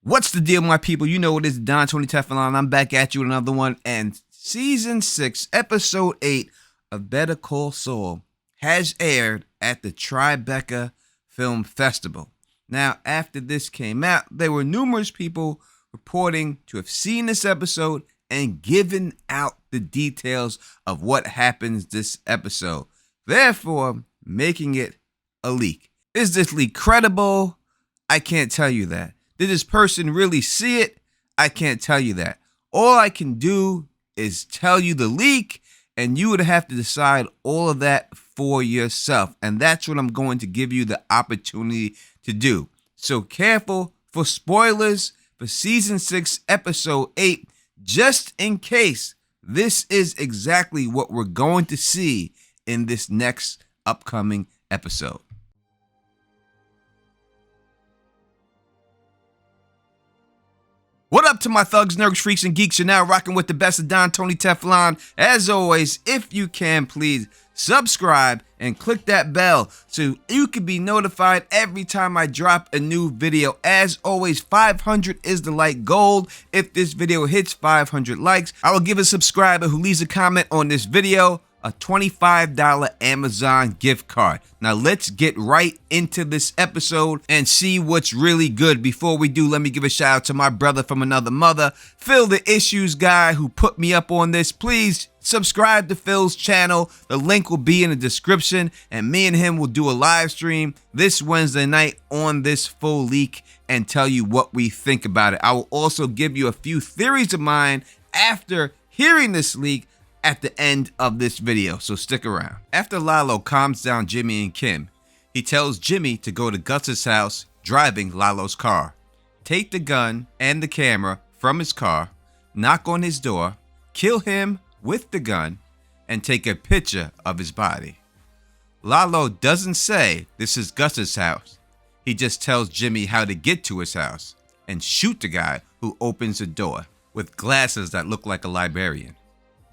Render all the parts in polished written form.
What's the deal, my people? You know it is Don Tony Teflon. I'm back at you with another one. And Season 6, Episode 8 of Better Call Saul has aired at the Tribeca Film Festival. Now, after this came out, there were numerous people reporting to have seen this episode and given out the details of what happens this episode, therefore making it a leak. Is this leak credible? I can't tell you that. Did this person really see it? I can't tell you that. All I can do is tell you the leak, and you would have to decide all of that for yourself. And that's what I'm going to give you the opportunity to do. So careful for spoilers for Season 6, Episode 8, just in case this is exactly what we're going to see in this next upcoming episode. What up to my thugs, nerds, freaks, and geeks? You're now rocking with the best of Don Tony Teflon. As always, if you can, please subscribe and click that bell so you can be notified every time I drop a new video. As always, 500 is the like goal. If this video hits 500 likes, I will give a subscriber who leaves a comment on this video a $25 Amazon gift card. Now let's get right into this episode and see what's really good. Before we do, let me give a shout out to my brother from another mother, Phil the Issues guy, who put me up on this. Please subscribe to Phil's channel. The link will be in the description, and me and him will do a live stream this Wednesday night on this full leak and tell you what we think about it. I will also give you a few theories of mine after hearing this leak at the end of this video, so stick around. After Lalo calms down Jimmy and Kim, he tells Jimmy to go to Gus's house driving Lalo's car, take the gun and the camera from his car, knock on his door, kill him with the gun, and take a picture of his body. Lalo doesn't say this is Gus's house. He just tells Jimmy how to get to his house and shoot the guy who opens the door with glasses that look like a librarian.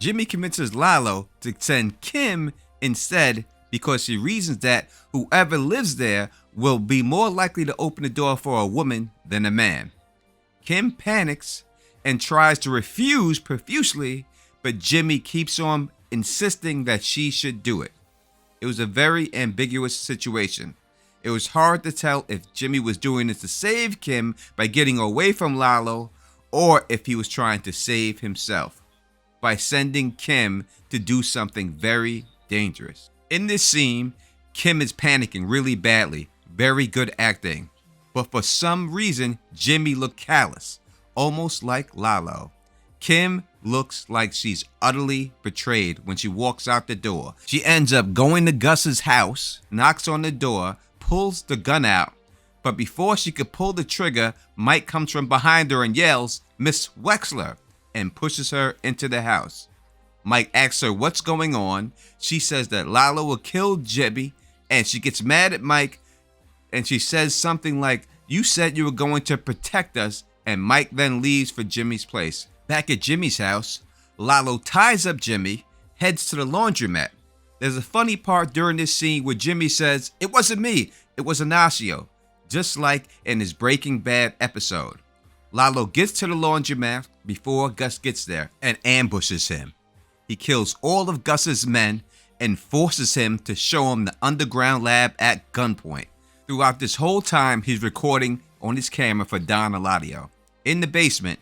Jimmy convinces Lalo to send Kim instead because he reasons that whoever lives there will be more likely to open the door for a woman than a man. Kim panics and tries to refuse profusely, but Jimmy keeps on insisting that she should do it. It was a very ambiguous situation. It was hard to tell if Jimmy was doing this to save Kim by getting away from Lalo, or if he was trying to save himself by sending Kim to do something very dangerous. In this scene, Kim is panicking really badly. Very good acting. But for some reason, Jimmy looked callous, almost like Lalo. Kim looks like she's utterly betrayed when she walks out the door. She ends up going to Gus's house, knocks on the door, pulls the gun out, but before she could pull the trigger, Mike comes from behind her and yells, "Miss Wexler," and pushes her into the house. Mike asks her what's going on. She says that Lalo will kill Jimmy, and she gets mad at Mike, and she says something like, "You said you were going to protect us," and Mike then leaves for Jimmy's place. Back at Jimmy's house, Lalo ties up Jimmy, heads to the laundromat. There's a funny part during this scene where Jimmy says, "It wasn't me, it was Ignacio," just like in his Breaking Bad episode. Lalo gets to the laundromat before Gus gets there and ambushes him. He kills all of Gus's men and forces him to show him the underground lab at gunpoint. Throughout this whole time, he's recording on his camera for Don Eladio. In the basement,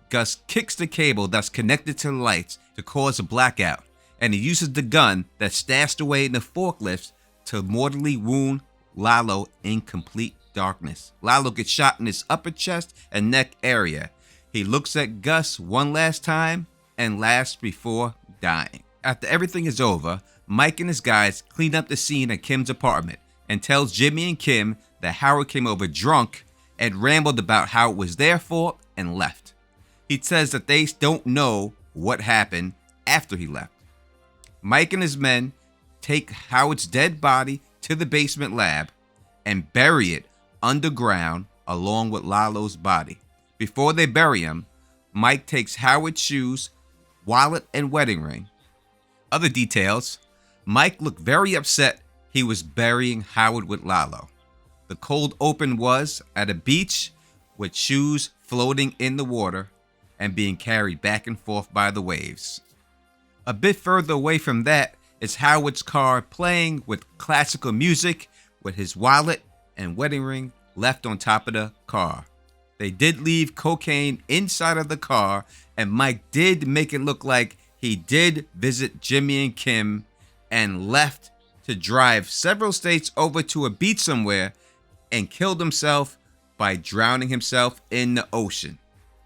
Gus kicks the cable that's connected to the lights to cause a blackout, and he uses the gun that's stashed away in the forklift to mortally wound Lalo in complete darkness. Lalo gets shot in his upper chest and neck area. He looks at Gus one last time and laughs before dying. After everything is over, Mike and his guys clean up the scene at Kim's apartment and tells Jimmy and Kim that Howard came over drunk and rambled about how it was their fault and left. He says that they don't know what happened after he left. Mike and his men take Howard's dead body to the basement lab and bury it underground along with Lalo's body. Before they bury him, Mike takes Howard's shoes, wallet, and wedding ring. Other details: Mike looked very upset he was burying Howard with Lalo. The cold open was at a beach with shoes floating in the water and being carried back and forth by the waves. A bit further away from that is Howard's car playing with classical music with his wallet and wedding ring left on top of the car. They did leave cocaine inside of the car, and Mike did make it look like he did visit Jimmy and Kim and left to drive several states over to a beach somewhere and killed himself by drowning himself in the ocean.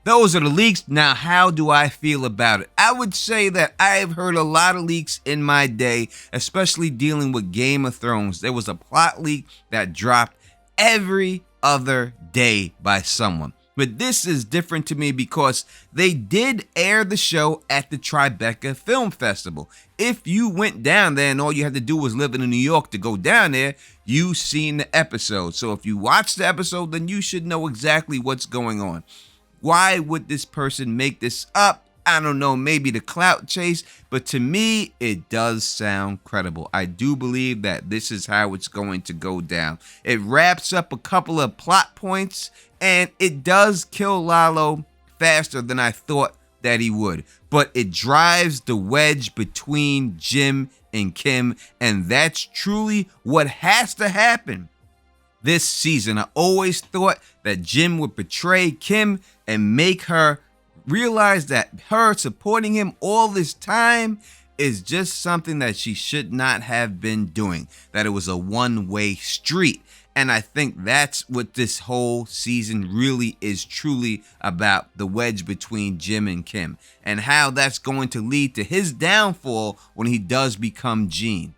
Those are the leaks. Now, how do I feel about it? I would say that I've heard a lot of leaks in my day, especially dealing with Game of Thrones. There was a plot leak that dropped every other day by someone. But this is different to me because they did air the show at the Tribeca Film Festival. If you went down there and all you had to do was live in New York to go down there, you seen the episode. So if you watched the episode, then you should know exactly what's going on. Why would this person make this up? I don't know, maybe the clout chase, but to me, it does sound credible. I do believe that this is how it's going to go down. It wraps up a couple of plot points, and it does kill Lalo faster than I thought that he would. But it drives the wedge between Jim and Kim, and that's truly what has to happen this season. I always thought that Jim would betray Kim and make her realize that her supporting him all this time is just something that she should not have been doing, that it was a one-way street. And I think that's what this whole season really is truly about, the wedge between Jim and Kim, and how that's going to lead to his downfall when he does become Gene.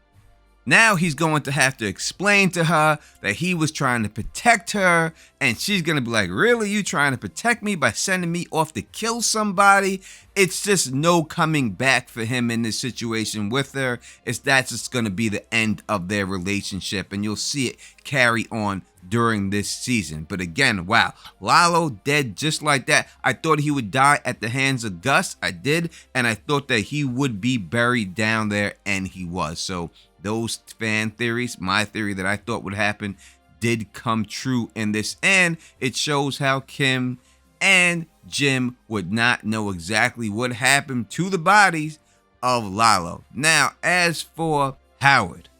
Now he's going to have to explain to her that he was trying to protect her, and she's going to be like, really? You trying to protect me by sending me off to kill somebody? It's just no coming back for him in this situation with her. That's just going to be the end of their relationship, and you'll see it carry on during this season. But again, wow, Lalo dead just like that. I thought he would die at the hands of Gus. I did, and I thought that he would be buried down there, and he was. So those fan theories, my theory that I thought would happen, did come true in this. And it shows how Kim and Jim would not know exactly what happened to the bodies of Lalo. Now, as for Howard,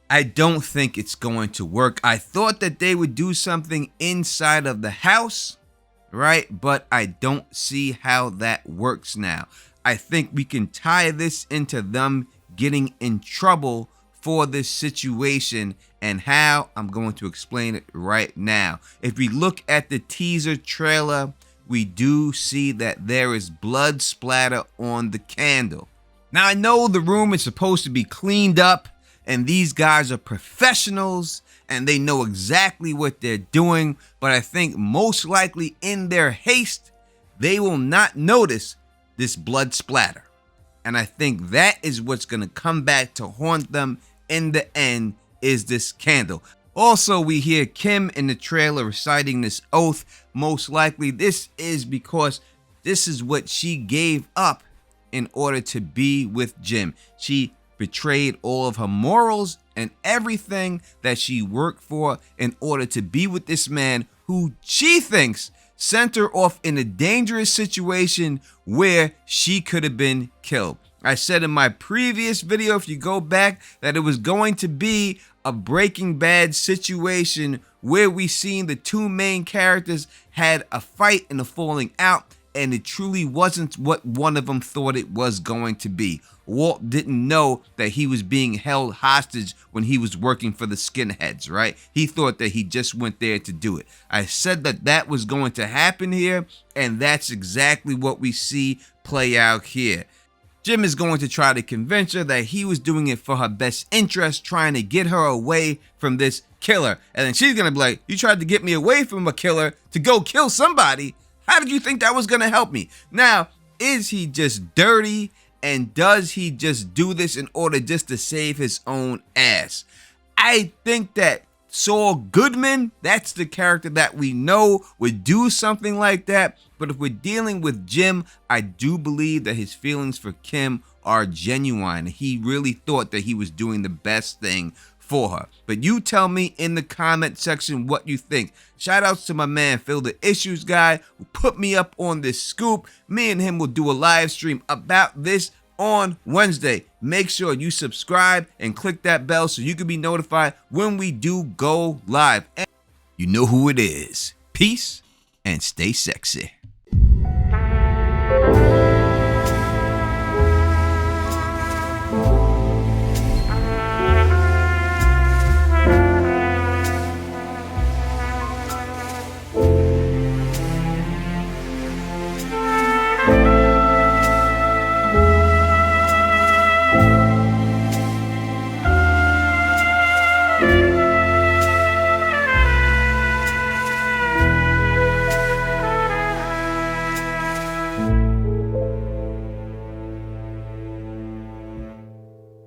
I don't think it's going to work. I thought that they would do something inside of the house, right? But I don't see how that works now. I think we can tie this into them getting in trouble for this situation, and how I'm going to explain it right now. If we look at the teaser trailer, we do see that there is blood splatter on the candle. Now, I know the room is supposed to be cleaned up, and these guys are professionals and they know exactly what they're doing, but I think most likely in their haste, they will not notice this blood splatter. And I think that is what's going to come back to haunt them in the end, is this candle. Also, we hear Kim in the trailer reciting this oath. Most likely this is because this is what she gave up in order to be with Jim. She betrayed all of her morals and everything that she worked for in order to be with this man who she thinks sent her off in a dangerous situation where she could have been killed. I said in my previous video, if you go back, that it was going to be a Breaking Bad situation where we seen the two main characters had a fight and a falling out, and it truly wasn't what one of them thought it was going to be. Walt didn't know that he was being held hostage when he was working for the skinheads, right? He thought that he just went there to do it. I said that that was going to happen here, and that's exactly what we see play out here. Jim is going to try to convince her that he was doing it for her best interest, trying to get her away from this killer. And then she's going to be like, you tried to get me away from a killer to go kill somebody. How did you think that was going to help me? Now, is he just dirty? And does he just do this in order just to save his own ass? I think that Saul Goodman, that's the character that we know would do something like that. But if we're dealing with Jim, I do believe that his feelings for Kim are genuine. He really thought that he was doing the best thing for her. But you tell me in the comment section what you think. Shout outs to my man Phil the Issues Guy who put me up on this scoop. Me and him will do a live stream about this on Wednesday. Make sure you subscribe and click that bell so you can be notified when we do go live. And you know who it is. Peace and stay sexy.